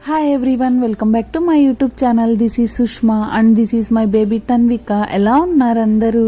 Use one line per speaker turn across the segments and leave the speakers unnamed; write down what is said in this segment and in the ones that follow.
Hi everyone, welcome back to my YouTube channel. This is Sushma and this is my baby Tanvika. ఎలా ఉన్నారు అందరూ?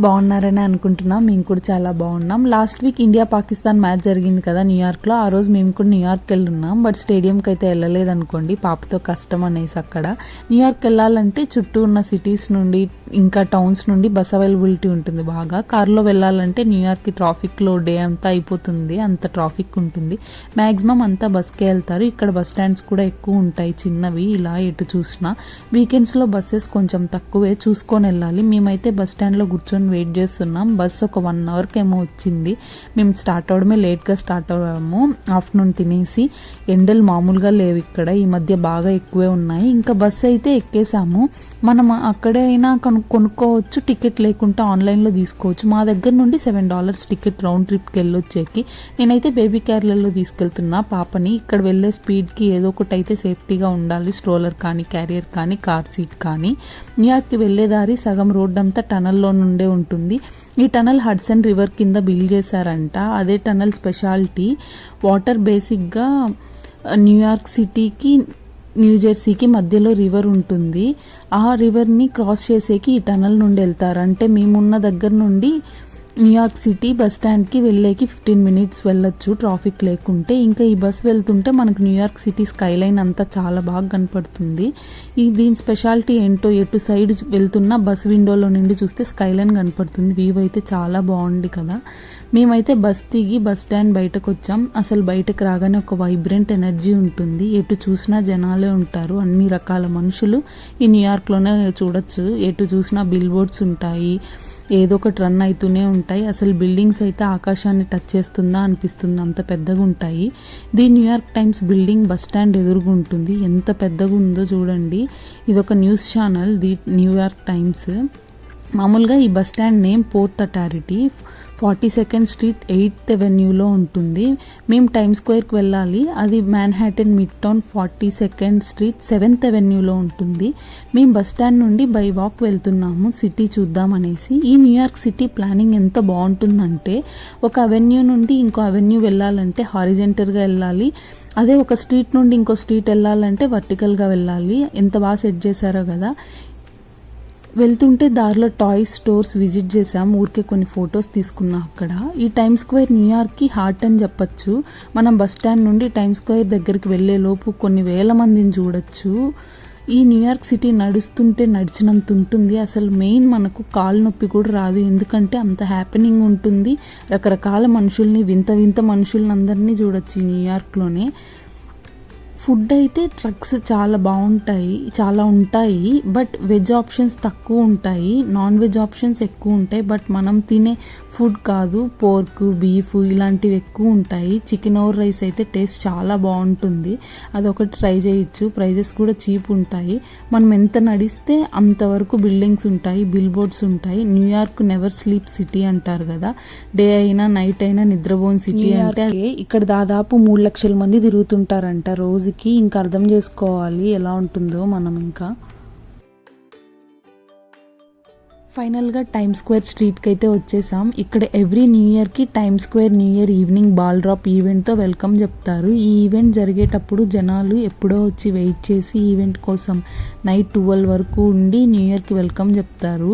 బాగున్నారని అనుకుంటున్నా. మేము కూడా చాలా బాగున్నాం. Last week India Pakistan match జరిగింది కదా న్యూయార్క్లో. ఆ రోజు మేము కూడా న్యూయార్క్ వెళ్ళున్నాం. బట్ స్టేడియంకి అయితే వెళ్ళలేదు అనుకోండి, పాపతో కష్టం అనేసి. అక్కడ న్యూయార్క్ వెళ్ళాలంటే చుట్టూ ఉన్న సిటీస్ నుండి ఇంకా టౌన్స్ నుండి బస్ అవైలబిలిటీ ఉంటుంది బాగా. కార్లో వెళ్ళాలంటే న్యూయార్క్ ట్రాఫిక్లో డే అంతా అయిపోతుంది, అంత ట్రాఫిక్ ఉంటుంది. మ్యాక్సిమం అంతా బస్కే వెళ్తారు. ఇక్కడ బస్ స్టాండ్స్ కూడా ఎక్కువ ఉంటాయి, చిన్నవి. ఇలా ఎటు చూసినా వీకెండ్స్లో బస్సెస్ కొంచెం తక్కువే, చూసుకొని వెళ్ళాలి. మేమైతే బస్ స్టాండ్లో కూర్చొని వెయిట్ చేస్తున్నాం. బస్ ఒక 1 అవర్కి ఏమో వచ్చింది. మేము స్టార్ట్ అవడమే లేట్గా స్టార్ట్ అవ్వము. ఆఫ్టర్నూన్ తినేసి. ఎండలు మామూలుగా లేవు ఇక్కడ, ఈ మధ్య బాగా ఎక్కువే ఉన్నాయి. ఇంకా బస్ అయితే ఎక్కేసాము. మనం అక్కడే అయినా కొనుక్కోవచ్చు, టికెట్ లేకుండా ఆన్లైన్లో తీసుకోవచ్చు. మా దగ్గర నుండి $7 టికెట్ రౌండ్ ట్రిప్కి వెళ్ళొచ్చేకి. నేనైతే బేబీ క్యారియర్లలో తీసుకెళ్తున్నా పాపని. ఇక్కడ వెళ్ళే స్పీడ్కి ఏదో ఒకటి అయితే సేఫ్టీగా ఉండాలి, స్ట్రోలర్ కానీ, క్యారియర్ కానీ, కార్ సీట్ కానీ. న్యూయార్క్కి వెళ్ళే దారి సగం రోడ్ అంతా టనల్లో నుండే ఉంటుంది. ఈ టనల్ హడ్సన్ రివర్ కింద బిల్డ్ చేశారంట. అదే టనల్ స్పెషాలిటీ. వాటర్ బేసిక్గా న్యూయార్క్ సిటీకి న్యూజెర్సీకి మధ్యలో రివర్ ఉంటుంది. ఆ రివర్ని క్రాస్ చేసేకి ఈ టనల్ నుండి వెళ్తారు. అంటే మేమున్న దగ్గర నుండి న్యూయార్క్ సిటీ బస్ స్టాండ్కి వెళ్ళేకి 15 minutes వెళ్ళొచ్చు ట్రాఫిక్ లేకుంటే. ఇంకా ఈ బస్ వెళ్తుంటే మనకు న్యూయార్క్ సిటీ స్కైలైన్ అంతా చాలా బాగా కనపడుతుంది. దీని స్పెషాలిటీ ఏంటో, ఎటు సైడ్ వెళ్తున్నా బస్ విండోలో నుండి చూస్తే స్కైలైన్ కనపడుతుంది. వ్యూ అయితే చాలా బాగుంది కదా. మేమైతే బస్ దిగి బస్ స్టాండ్ బయటకు వచ్చాం. అసలు బయటకు రాగానే ఒక వైబ్రెంట్ ఎనర్జీ ఉంటుంది. ఎటు చూసినా జనాలే ఉంటారు, అన్ని రకాల మనుషులు ఈ న్యూయార్క్లోనే చూడొచ్చు. ఎటు చూసినా బిల్ బోర్డ్స్ ఉంటాయి, ఏదో ఒకటి రన్ అవుతూనే ఉంటాయి. అసలు బిల్డింగ్స్ అయితే ఆకాశాన్ని టచ్ చేస్తుందా అనిపిస్తుంది, అంత పెద్దగా ఉంటాయి. The New York times building bus stand ఎదురుగా ఉంటుంది. ఎంత పెద్దగా ఉందో చూడండి. ఇదొక news channel, the New York times. మామూలుగా ఈ bus stand name port authority, 42nd street 8th అవెన్యూలో ఉంటుంది. మేము టైమ్ స్క్వేర్కి వెళ్ళాలి, అది Manhattan mid town 42nd street 7th అవెన్యూలో ఉంటుంది. మేము బస్ స్టాండ్ నుండి బై వాక్ వెళ్తున్నాము సిటీ చూద్దామనేసి. ఈ న్యూయార్క్ సిటీ ప్లానింగ్ ఎంత బాగుంటుందంటే, ఒక అవెన్యూ నుండి ఇంకో అవెన్యూ వెళ్ళాలంటే హారిజెంటల్గా వెళ్ళాలి, అదే ఒక స్ట్రీట్ నుండి ఇంకో స్ట్రీట్ వెళ్ళాలంటే వర్టికల్గా వెళ్ళాలి. ఎంత బాగా సెట్ చేశారో కదా. వెళ్తుంటే దారిలో టాయ్ స్టోర్స్ విజిట్ చేసాం, ఊరికే కొన్ని ఫొటోస్ తీసుకున్నాం అక్కడ. ఈ టైమ్ స్క్వేర్ న్యూయార్క్కి హార్ట్ అని చెప్పచ్చు. మనం బస్ స్టాండ్ నుండి టైమ్ స్క్వేర్ దగ్గరికి వెళ్ళే లోపు కొన్ని వేల మందిని చూడొచ్చు. ఈ న్యూయార్క్ సిటీ నడుస్తుంటే నడిచినంత ఉంటుంది. అసలు మెయిన్ మనకు కాలు నొప్పి కూడా రాదు, ఎందుకంటే అంత హ్యాపెనింగ్ ఉంటుంది. రకరకాల మనుషుల్ని, వింత వింత మనుషుల్ని అందరినీ చూడొచ్చు ఈ న్యూయార్క్లోనే. ఫుడ్ అయితే ట్రక్స్ చాలా బాగుంటాయి, చాలా ఉంటాయి. బట్ వెజ్ ఆప్షన్స్ తక్కువ ఉంటాయి, నాన్ వెజ్ ఆప్షన్స్ ఎక్కువ ఉంటాయి. బట్ మనం తినే ఫుడ్ కాదు, పోర్క్, బీఫ్ ఇలాంటివి ఎక్కువ ఉంటాయి. చికెన్ ఓవర్ రైస్ అయితే టేస్ట్ చాలా బాగుంటుంది, అదొకటి ట్రై చేయొచ్చు. ప్రైజెస్ కూడా చీప్ ఉంటాయి. మనం ఎంత నడిస్తే అంతవరకు బిల్డింగ్స్ ఉంటాయి, బిల్ బోర్డ్స్ ఉంటాయి. న్యూయార్క్ నెవర్ స్లీప్ సిటీ అంటారు కదా. డే అయినా నైట్ అయినా నిద్రపోని సిటీ అంటే ఇక్కడ దాదాపు 3 లక్షల మంది తిరుగుతుంటారంట రోజు. ఇంకా అర్థం చేసుకోవాలి ఎలా ఉంటుందో మనం. ఇంకా ఫైనల్గా టైమ్ స్క్వేర్ స్ట్రీట్కి అయితే వచ్చేసాం. ఇక్కడ ఎవ్రీ న్యూ ఇయర్కి Times Square new year evening ball drop ఈవెంట్తో వెల్కమ్ చెప్తారు. ఈ ఈవెంట్ జరిగేటప్పుడు జనాలు ఎప్పుడో వచ్చి వెయిట్ చేసి ఈవెంట్ కోసం నైట్ 12 వరకు ఉండి న్యూ ఇయర్కి వెల్కమ్ చెప్తారు.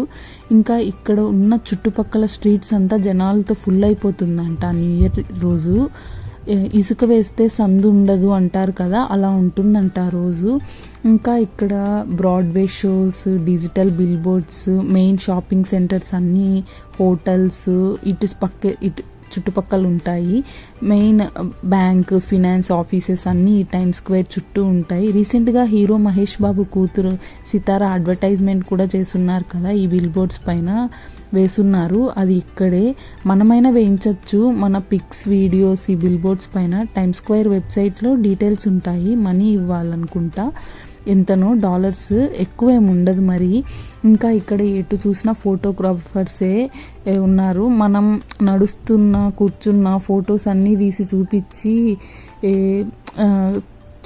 ఇంకా ఇక్కడ ఉన్న చుట్టుపక్కల స్ట్రీట్స్ అంతా జనాలతో ఫుల్ అయిపోతుందంట న్యూ ఇయర్ రోజు. ఇసుక వేస్తే సందు ఉండదు అంటారు కదా, అలా ఉంటుందంట ఆ రోజు. ఇంకా ఇక్కడ Broadway shows, digital bill boards, main shopping centres అన్నీ, హోటల్స్ ఇటు చుట్టుపక్కల ఉంటాయి. మెయిన్ బ్యాంక్, ఫినాన్స్ ఆఫీసెస్ అన్నీ ఈ టైమ్ స్క్వేర్ చుట్టూ ఉంటాయి. రీసెంట్గా హీరో మహేష్ బాబు కూతురు సితారా అడ్వర్టైజ్మెంట్ కూడా చేస్తున్నారు కదా, ఈ బిల్ బోర్డ్స్ పైన వేసున్నారు. అది ఇక్కడే మనమైనా వేయించవచ్చు, మన పిక్స్, వీడియోస్ ఈ బిల్ బోర్డ్స్ పైన. టైమ్ స్క్వేర్ వెబ్సైట్లో డీటెయిల్స్ ఉంటాయి, మనీ ఇవ్వాలనుకుంటా. ఎంతనో డాలర్స్, ఎక్కువేమి ఉండదు మరి. ఇంకా ఇక్కడ ఎటు చూసిన ఫోటోగ్రాఫర్సే ఉన్నారు. మనం నడుస్తున్న, కూర్చున్న ఫొటోస్ అన్నీ తీసి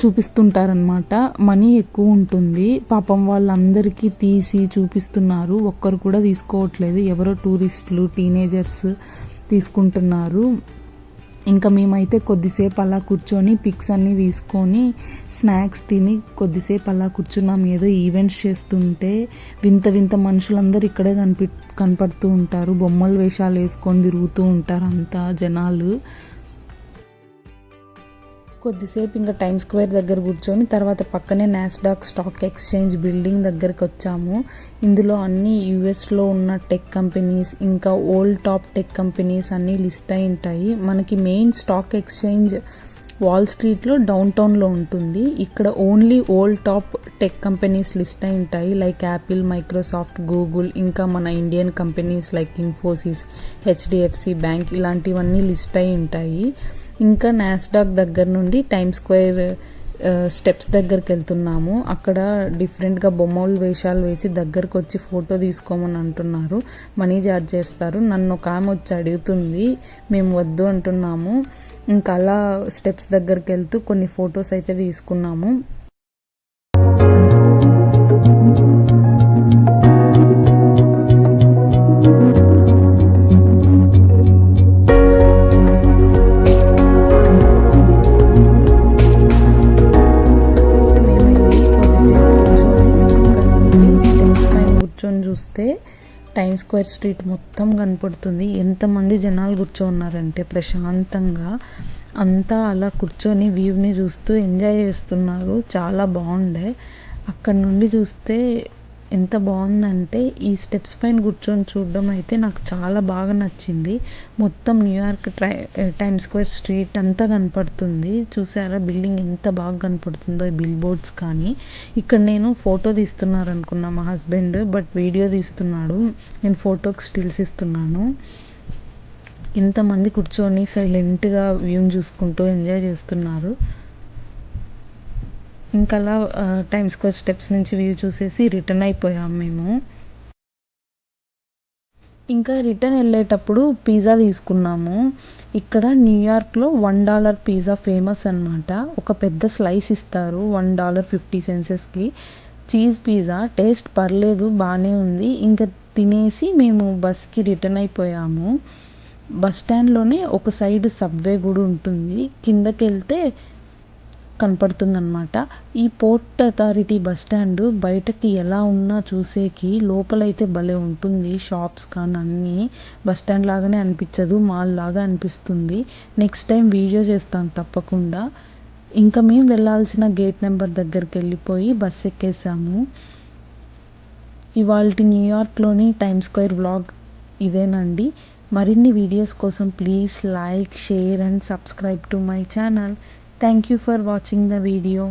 చూపిస్తుంటారనమాట. మనీ ఎక్కువ ఉంటుంది. పాపం వాళ్ళందరికీ తీసి చూపిస్తున్నారు, ఒక్కరు కూడా తీసుకోవట్లేదు. ఎవరో టూరిస్టులు, టీనేజర్స్ తీసుకుంటున్నారు. ఇంకా మేమైతే కొద్దిసేపు అలా కూర్చొని పిక్స్ అన్నీ తీసుకొని స్నాక్స్ తిని కొద్దిసేపు అలా కూర్చున్నాం. ఏదో ఈవెంట్స్ చేస్తుంటే వింత వింత మనుషులందరూ ఇక్కడే కనపడుతూ ఉంటారు. బొమ్మల వేషాలు వేసుకొని తిరుగుతూ ఉంటారు అంతా జనాలు. కొద్దిసేపు ఇంకా టైమ్ స్క్వేర్ దగ్గర కూర్చొని తర్వాత పక్కనే నాస్డాక్ స్టాక్ ఎక్స్చేంజ్ బిల్డింగ్ దగ్గరికి వచ్చాము. ఇందులో అన్ని యూఎస్లో ఉన్న టెక్ కంపెనీస్ ఇంకా ఓల్డ్ టాప్ టెక్ కంపెనీస్ అన్నీ లిస్ట్ అయి ఉంటాయి. మనకి మెయిన్ స్టాక్ ఎక్స్చేంజ్ వాల్ స్ట్రీట్లో డౌన్ టౌన్లో ఉంటుంది. ఇక్కడ only old top tech companies list అయి ఉంటాయి. లైక్ యాపిల్, మైక్రోసాఫ్ట్, గూగుల్, ఇంకా మన Indian companies like Infosys, HDFC bank ఇలాంటివన్నీ లిస్ట్ అయి ఉంటాయి. ఇంకా నాస్డాక్ దగ్గర నుండి టైమ్ స్క్వేర్ స్టెప్స్ దగ్గరికి వెళ్తున్నాము. అక్కడ డిఫరెంట్గా బొమ్మలు వేషాలు వేసి దగ్గరకు వచ్చి ఫోటో తీసుకోమని అంటున్నారు. మనీ ఛార్జ్ చేస్తారు. నన్ను ఒక ఆమె వచ్చి అడుగుతుంది, మేము వద్దు అంటున్నాము. ఇంకా అలా స్టెప్స్ దగ్గరికి వెళ్తూ కొన్ని ఫొటోస్ అయితే తీసుకున్నాము. చూస్తే టైమ్ స్క్వేర్ స్ట్రీట్ మొత్తం కనపడుతుంది. ఎంతమంది జనాలు కూర్చోన్నారంటే ప్రశాంతంగా అంతా అలా కూర్చొని వ్యూని చూస్తూ ఎంజాయ్ చేస్తున్నారు. చాలా బాగుండే. అక్కడ నుండి చూస్తే ఎంత బాగుందంటే ఈ స్టెప్స్ పైన కూర్చొని చూడడం అయితే నాకు చాలా బాగా నచ్చింది. మొత్తం న్యూయార్క్ టైమ్ స్క్వేర్ స్ట్రీట్ అంతా కనపడుతుంది. చూసారా బిల్డింగ్ ఎంత బాగా కనపడుతుందో, ఈ బిల్ బోర్డ్స్ కానీ. ఇక్కడ నేను ఫోటో తీస్తున్నారు అనుకున్నా మా హస్బెండ్, బట్ వీడియో తీస్తున్నాడు. నేను ఫోటోకి స్టిల్స్ ఇస్తున్నాను. ఇంతమంది కూర్చొని సైలెంట్గా వ్యూని చూసుకుంటూ ఎంజాయ్ చేస్తున్నారు. ఇంకా అలా టైమ్ స్క్వేర్ స్టెప్స్ నుంచి వ్యూ చూసేసి రిటర్న్ అయిపోయాం మేము. ఇంకా రిటర్న్ వెళ్ళేటప్పుడు పిజ్జా తీసుకున్నాము. ఇక్కడ న్యూయార్క్లో $1 పిజ్జా ఫేమస్ అనమాట. ఒక పెద్ద స్లైస్ ఇస్తారు $1.50 చీజ్ పిజ్జా. టేస్ట్ పర్లేదు, బాగానే ఉంది. ఇంకా తినేసి మేము బస్కి రిటర్న్ అయిపోయాము. బస్ స్టాండ్లోనే ఒక సైడ్ సబ్వే కూడా ఉంటుంది. కిందకి వెళ్తే కనపడుతుందన్నమాట. ఈ పోర్ట్ అథారిటీ బస్ స్టాండ్ బయటకి ఎలా ఉన్నా చూసేకి, లోపలైతే భలే ఉంటుంది. షాప్స్ కానీ అన్నీ బస్ స్టాండ్ లాగానే అనిపించదు, మాల్ లాగా అనిపిస్తుంది. నెక్స్ట్ టైం వీడియో చేస్తాను తప్పకుండా. ఇంకా మేము వెళ్ళాల్సిన గేట్ నెంబర్ దగ్గరికి వెళ్ళిపోయి బస్ ఎక్కేసాము. ఇవాల్టి న్యూయార్క్లోని టైమ్ స్క్వేర్ వ్లాగ్ ఇదేనండి. మరిన్ని వీడియోస్ కోసం please like, share and subscribe to my channel. Thank you for watching the video.